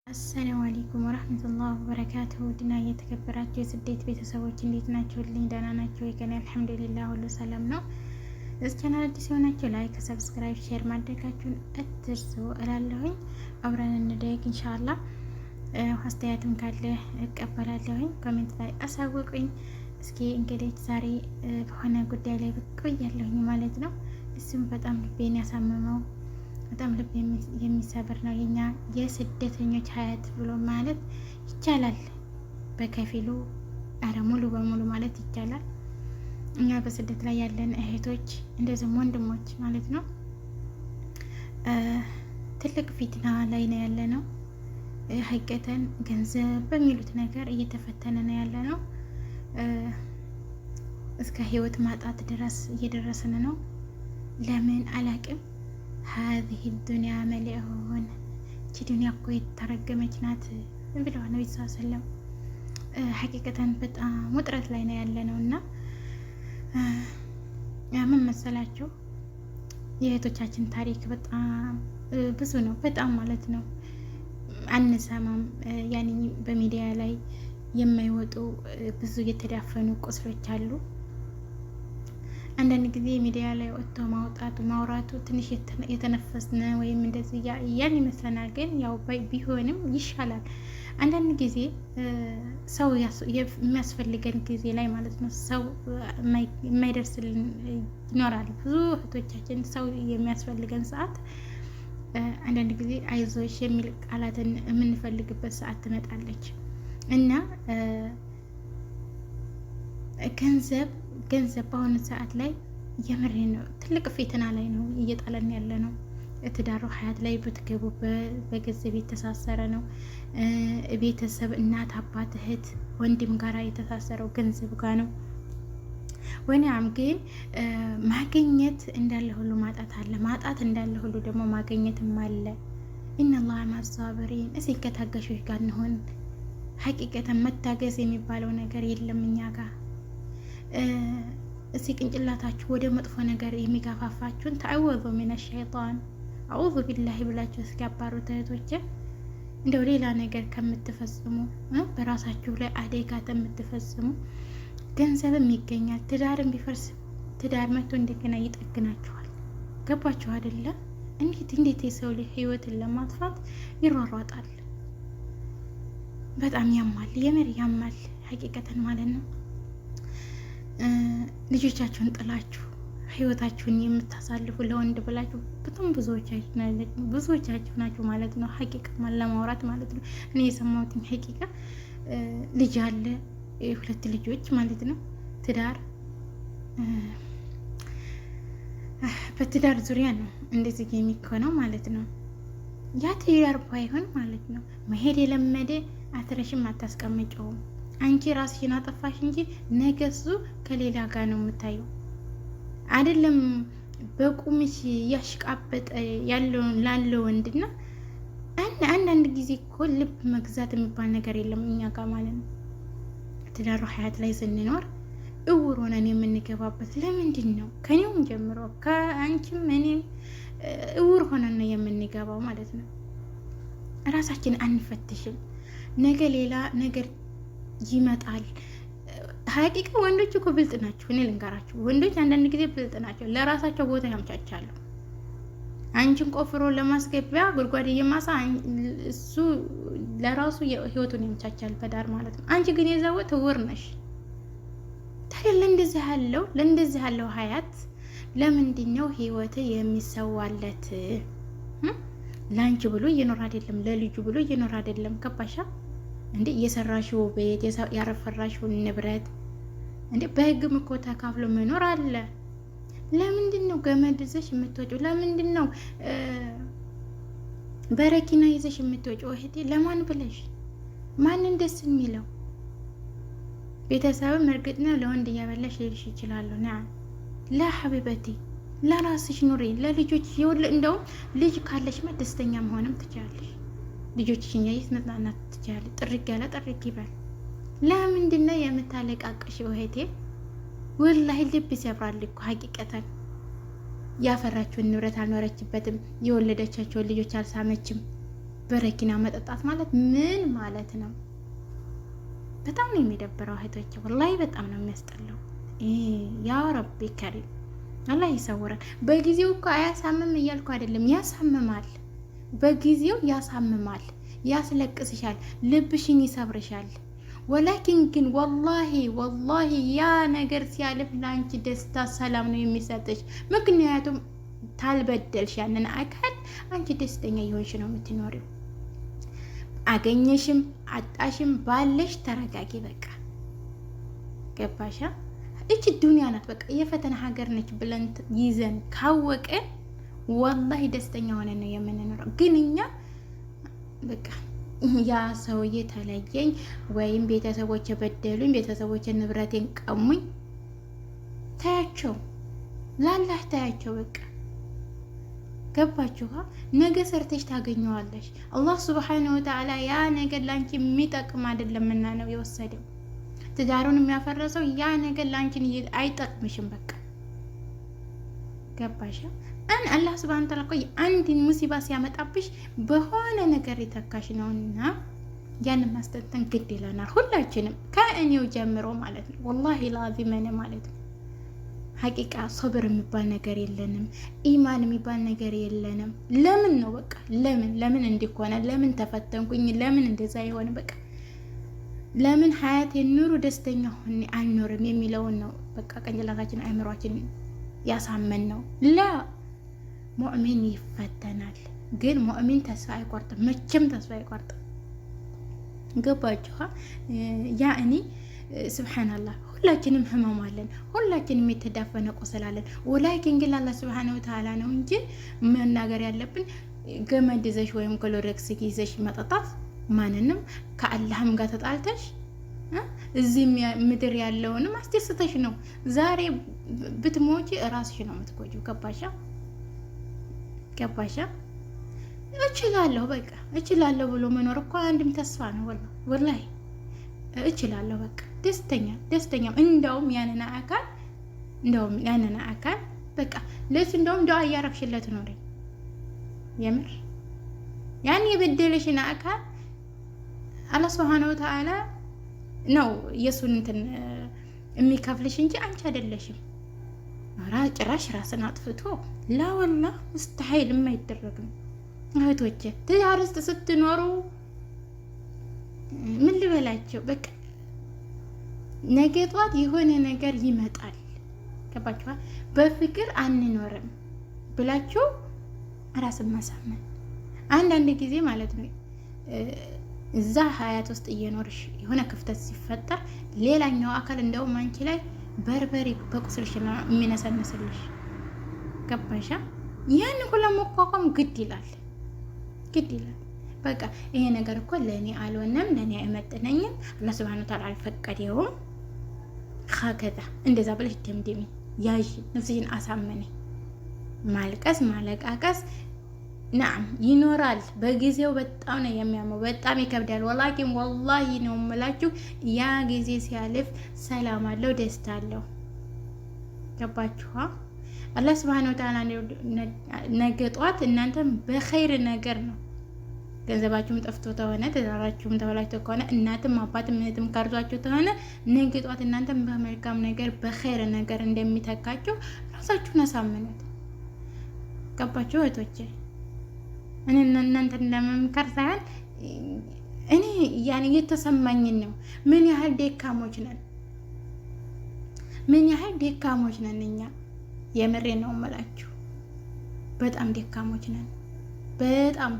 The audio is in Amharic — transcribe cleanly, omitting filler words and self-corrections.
አሰላሙ አለይኩም ወራህመቱላሂ ወበረካቱሁ ድና የተከበራችሁ የስደት ቤተሰቦች እንዴት ናችሁልኝ? ደህና ናችሁ? የከኔ አልሐምዱሊላህ ሁሉ ሰላም ነው። እዚህ ቻናል አዲስ የሆናችሁ ላይክ፣ ሰብስክራይብ፣ ሼር ማድረጋችሁን አትርሱ እላለሁኝ። አብረን እንደግ ኢንሻአላህ። አስተያየትም ካለ እቀበላለሁኝ። ኮሜንት ላይ አሳውቁኝ። እስኪ እንግዲህ ዛሬ በሆነ ጉዳይ ላይ ብቅ ብያለሁኝ ማለት ነው። እሱም በጣም ልቤን ያሳመመው በጣም ልብ የሚሰብር ነው። የኛ የስደተኞች ሀያት ብሎ ማለት ይቻላል በከፊሉ አረ ሙሉ በሙሉ ማለት ይቻላል። እኛ በስደት ላይ ያለን እህቶች እንደዚህም ወንድሞች ማለት ነው ትልቅ ፊትና ላይ ነው ያለ ነው። ሀቂቀተን ገንዘብ በሚሉት ነገር እየተፈተነ ነው ያለ ነው። እስከ ህይወት ማጣት ድረስ እየደረስን ነው። ለምን አላቅም። هذه الدنيا ملعون እቺ ዱንያ እኮ የተረገመች ናት ብለዋል ነብዩ ሰለላሁ ዐለይሂ ወሰለም። ሐቂቀተን በጣም ውጥረት ላይ ነው ያለ ነው እና ምን መሰላችሁ የእህቶቻችን ታሪክ በጣም ብዙ ነው። በጣም ማለት ነው አንሰማም። ያኔ በሚዲያ ላይ የማይወጡ ብዙ የተዳፈኑ ቁስሎች አሉ። አንዳንድ ጊዜ ሚዲያ ላይ ወጥቶ ማውራቱ ትንሽ የተነፈስነ ወይም እንደዚህ ያን ይመስለናል። ግን ያው ቢሆንም ይሻላል። አንዳንድ ጊዜ ሰው የሚያስፈልገን ጊዜ ላይ ማለት ነው ሰው የማይደርስልን ይኖራል። ብዙ እህቶቻችን ሰው የሚያስፈልገን ሰዓት አንዳንድ ጊዜ አይዞሽ የሚል ቃላትን የምንፈልግበት ሰዓት ትመጣለች እና ገንዘብ በአሁኑ ሰዓት ላይ የምሬ ነው ትልቅ ፈተና ላይ ነው እየጣለን ያለ ነው። ትዳሩ ሀያት ላይ ብትገቡ በገንዘብ የተሳሰረ ነው። ቤተሰብ እናት፣ አባት፣ እህት፣ ወንድም ጋራ የተሳሰረው ገንዘብ ጋር ነው። ወይናም ግን ማግኘት እንዳለ ሁሉ ማጣት አለ፣ ማጣት እንዳለ ሁሉ ደግሞ ማግኘትም አለ። ኢነላህ ማሳበሪን እዚህ ከታጋሾች ጋር እንሆን። ሐቂቀተን መታገዝ የሚባለው ነገር የለም እኛ ጋር። እዚህ ቅንጭላታችሁ ወደ መጥፎ ነገር የሚጋፋፋችሁን ተአወዙ ሚነ ሸይጣን አዑዙ ቢላሂ ብላችሁ እስኪያባሩት እህቶቼ እንደው ሌላ ነገር ከምትፈጽሙ በራሳችሁ ላይ አደጋ ከምትፈጽሙ ገንዘብም ይገኛል። ትዳርም ቢፈርስ ትዳር መጥቶ እንደገና ይጠግናችኋል። ገባችሁ አይደለ? እንዴት የሰው ልጅ ህይወትን ለማጥፋት ይሯሯጣል? በጣም ያማል፣ የምር ያማል ሐቂቀተን ማለት ነው። ልጆቻችሁን ጥላችሁ ህይወታችሁን የምታሳልፉ ለወንድ ብላችሁ በጣም ብዙዎቻችሁ ናችሁ ማለት ነው። ሐቂቃ ለማውራት ማለት ነው። እኔ የሰማሁትኝ ሐቂቃ ልጅ አለ 2 ልጆች ማለት ነው። ትዳር በትዳር ዙሪያ ነው እንደዚህ የሚሆነው ማለት ነው። ያ ትዳር ባይሆን ማለት ነው መሄድ የለመደ አትረሽም አታስቀምጨውም። አንቺ ራስሽን አጠፋሽ እንጂ ነገሱ ከሌላ ጋር ነው የምታየው። አይደለም በቁምሽ ያሽቃበጠ ላለው ወንድና አንዳንድ ጊዜ እኮ ልብ መግዛት የሚባል ነገር የለም እኛ ጋር ማለት ነው። ትዳሩ ሀያት ላይ ስንኖር እውር ሆነን የምንገባበት ለምንድን ነው? ከኔውም ጀምሮ ከአንቺም እኔም እውር ሆነን ነው የምንገባው ማለት ነው። ራሳችን አንፈትሽም። ነገ ሌላ ነገር ይመጣል። ሀቂቃ ወንዶች እኮ ብልጥ ናቸው። እኔ ልንገራችሁ፣ ወንዶች አንዳንድ ጊዜ ብልጥ ናቸው። ለራሳቸው ቦታ ያመቻቻሉ። አንቺን ቆፍሮ ለማስገቢያ ጉድጓድ እየማሳ እሱ ለራሱ ህይወቱን ያመቻቻል በዳር ማለት ነው። አንቺ ግን የዛው ትውር ነሽ። ታዲያ ለእንደዚህ ያለው ሀያት ለምንድን ነው ህይወት የሚሰዋለት? ለአንቺ ብሎ እየኖር አይደለም፣ ለልጁ ብሎ እየኖር አይደለም። ገባሻ እንዴ? የሰራሽው ቤት ያረፈራሽው ንብረት እንዴ በህግም እኮ ተካፍሎ መኖር አለ። ለምንድን ነው ገመድ ይዘሽ የምትወጪው? ለምንድን ነው በረኪና ይዘሽ የምትወጪው? እህቴ ለማን ብለሽ? ማንን ደስ የሚለው? ቤተሰብም እርግጥ ነው ለወንድ እያበላሽ ልልሽ ይችላሉ። ና ለሐቢበቲ ለራስሽ ኑሪ፣ ለልጆች እንደውም ልጅ ካለሽማ ደስተኛ መሆንም ትችላለሽ። ልጆችሽን ያይስ መጽናናት ትችላለሽ። ጥርግ ያለ ጥርግ ይበል። ለምንድን ነው የምታለቃቀሽው እህቴ? ወላሂ ልብ ይሰብራል እኮ ሐቂቀተን። ያፈራችውን ንብረት አልኖረችበትም፣ የወለደቻቸውን ልጆች አልሳመችም። በረኪና መጠጣት ማለት ምን ማለት ነው? በጣም ነው የሚደብረው እህቶቼ፣ ወላሂ በጣም ነው የሚያስጠላው። ያ ረቢ ከሪም አላህ ይሰውረን። በጊዜው እኮ አያሳምም እያልኩ አይደለም፣ ያሳምማል። በጊዜው ያሳምማል፣ ያስለቅስሻል፣ ልብሽን ይሰብርሻል። ወላኪን ግን ወላሂ ያ ነገር ሲያልፍ ለአንቺ ደስታ፣ ሰላም ነው የሚሰጥሽ። ምክንያቱም ታልበደልሽ ያንን አካል አንቺ ደስተኛ የሆንሽ ነው የምትኖሪው። አገኘሽም አጣሽም ባለሽ ተረጋጊ። በቃ ገባሻ? እቺ ዱንያ ናት፣ በቃ የፈተና ሀገር ነች ብለን ይዘን ካወቅን ወላሂ ደስተኛ ሆነን ነው የምንኖረው። ግን እኛ በቃ ያ ሰውዬ ተለየኝ ወይም ቤተሰቦች በደሉኝ፣ ቤተሰቦች ንብረቴን ቀሙኝ፣ ታያቸው ላላህ ታያቸው። በቃ ገባችኋ? ነገ ሰርተሽ ታገኘዋለሽ። አላህ ሱብሓነሁ ወተዓላ ያ ነገር ላንቺ የሚጠቅም አይደለምና ነው የወሰደው። ትዳሩን የሚያፈረሰው ያ ነገር ላንቺን አይጠቅምሽም። በቃ ገባሻ? አላህ ሱብሓነሁ ወተዓላ ቆይ አንድ ሙሲባ ሲያመጣብሽ በሆነ ነገር የተካሽ ነውና ያንን ማስተንተን ግድ ይለናል ሁላችንም፣ ከእኔው ጀምሮ ማለት ነው። ወላሂ ላዚም ማለት ነው። ሐቂቃ ሶብር የሚባል ነገር የለንም፣ ኢማን የሚባል ነገር የለንም። ለምን ነው በቃ ለምን እንዲሆነ፣ ለምን ተፈተንኩኝ፣ ለምን እንደዛ የሆነ በቃ ለምን ሀያት የኑሩ ደስተኛ ሆኜ አልኖርም የሚለውን ነው በቃ ቅንጭላታችን አእምሯችን ያሳመን ነው። ላ ሙእሚን ይፈተናል፣ ግን ሙእሚን ተስፋ አይቆርጥም፣ መቼም ተስፋ አይቆርጥም። ገባችኋ? ያእኒ ስብሓንላህ ሁላችንም ህመም አለን፣ ሁላችንም የተዳፈነ ቁስል አለን። ወላኪን ግን አላህ ሱብሓነሁ ወተዓላ ነው እንጂ መናገር ያለብን ገመድ ይዘሽ ወይም ክሎሬክስ ይዘሽ መጠጣት ማንንም ከአላህም ጋር ተጣልተሽ እዚህ ምድር ያለውንም አስደስተሽ ነው። ዛሬ ብትሞጪ እራስሽ ነው የምትጎጂው። ገባሻ? እችላለሁ በቃ እችላለሁ ብሎ መኖር እኮ አንድም ተስፋ ነው። ወላሂ እችላለሁ በቃ ደስተኛ እንደውም ያንን አካል በቃ ለሱ እንደውም ዱዓ እያረግሽለት ነው። የምር ያን የበደለሽን አካል አላህ ሱብሓነሁ ወተዓላ ነው የሱን እንትን የሚከፍልሽ እንጂ አንቺ አይደለሽም። ጭራሽ ራስን አጥፍቶ ላወላ ሙስተሒል የማይደረግ ነው። እህቶቼ ትዳር ውስጥ ስትኖሩ ምን ልበላቸው በቃ ነገ ጧት የሆነ ነገር ይመጣል። ገባችኋ? በፍቅር አንኖርም ብላችሁ ራስን ማሳመን አንዳንድ ጊዜ ማለት ነው። እዛ ሀያት ውስጥ እየኖርሽ የሆነ ክፍተት ሲፈጠር ሌላኛው አካል እንደውም አንቺ ላይ በርበሬ በቁስልሽ የሚነሰንስልሽ። ገባሻ? ያን ሁሉ መቋቋም ግድ ይላል። በቃ ይሄ ነገር እኮ ለእኔ አልሆነም፣ ለእኔ አይመጥነኝም፣ አላህ ሱብሓነሁ ወተዓላ አልፈቀደውም። ከዛ እንደዛ ብለሽ ደምደሚ ያዥ፣ ነፍስሽን አሳመኔ። ማልቀስ ማለቃቀስ ናም ይኖራል። በጊዜው በጣም ነው የሚያመው፣ በጣም ይከብዳል። ወላኪን ወላሂ ነው የምላችሁ ያ ጊዜ ሲያልፍ ሰላም አለው፣ ደስታ አለው። ገባችኋ? አላህ ሱብሓነሁ ወተዓላ ነገ ጧት እናንተም በኸይር ነገር ነው። ገንዘባችሁም ጠፍቶ ተሆነ ትዳራችሁም ተበላሽቶ ከሆነ እናትም አባትም እህትም ካርዟችሁ ተሆነ ነገ ጧት እናንተም በመልካም ነገር በኸይር ነገር እንደሚተካችሁ ራሳችሁን አሳምኑት። ገባችሁ እህቶቼ? እኔ እናንተን ለመምከር ሳይሆን እኔ ያን የተሰማኝን ነው። ምን ያህል ደካሞች ነን እኛ። የምሬ ነው የምላችሁ፣ በጣም ደካሞች ነን። በጣም